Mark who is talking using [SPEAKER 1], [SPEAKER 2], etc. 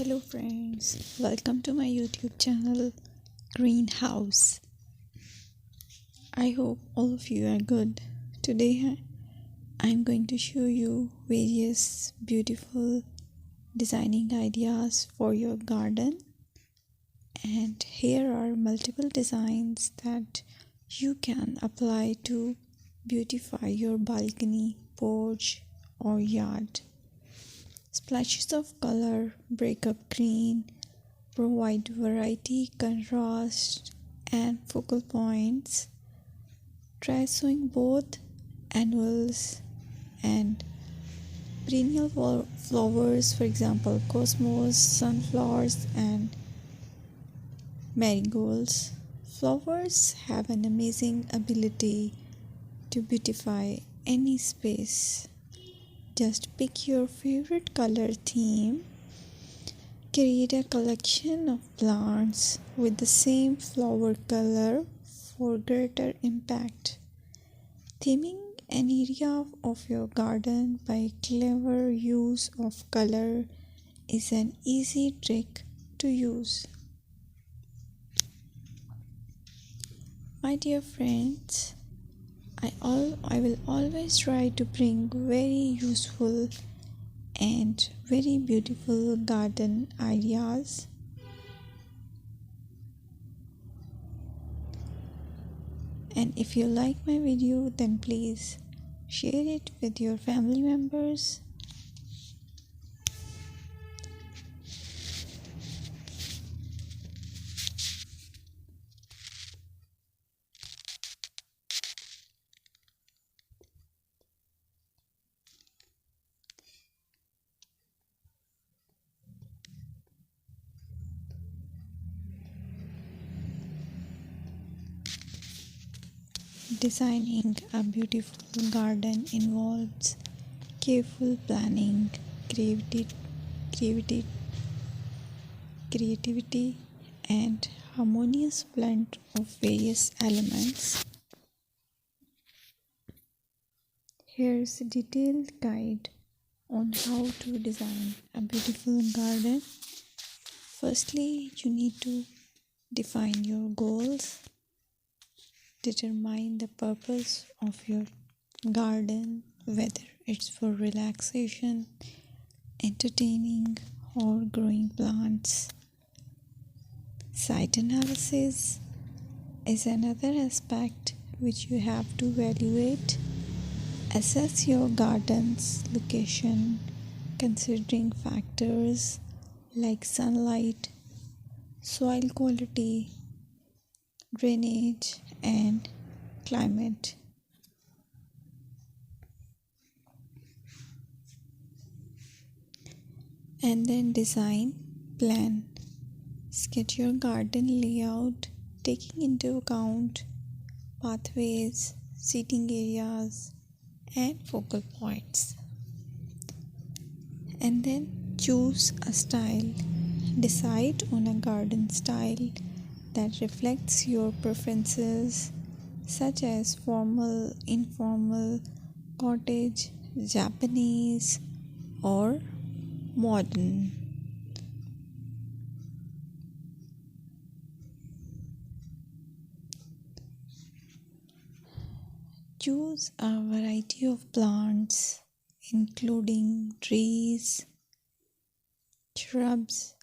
[SPEAKER 1] Hello friends, welcome to my YouTube channel Greenhouse. I hope all of you are good. Today I'm going to show you various beautiful designing ideas for your garden, and here are multiple designs that you can apply to beautify your balcony, porch or yard. Splashes of color break up green, provide variety, contrast, and focal points. Try sowing both annuals and perennial flowers, for example, cosmos, sunflowers, and marigolds. Flowers have an amazing ability to beautify any space. Just pick your favorite color theme. Create a collection of plants with the same flower color for greater impact. Theming an area of your garden by clever use of color is an easy trick to use. My dear friends, I will always try to bring very useful and very beautiful garden ideas. And if you like my video, then please share it with your family members. Designing a beautiful garden involves careful planning, creativity, creativity, and harmonious blend of various elements. Here's a detailed guide on how to design a beautiful garden. Firstly, you need to define your goals. Determine the purpose of your garden, whether it's for relaxation, entertaining, or growing plants. Site analysis is another aspect which you have to evaluate. Assess your garden's location, considering factors like sunlight, soil quality, drainage, and climate. And then design, plan. Sketch your garden layout, taking into account pathways, seating areas, and focal points. And then choose a style. Decide on a garden style that reflects your preferences, such as formal, informal, cottage, Japanese, or modern. Choose a variety of plants, including trees, shrubs,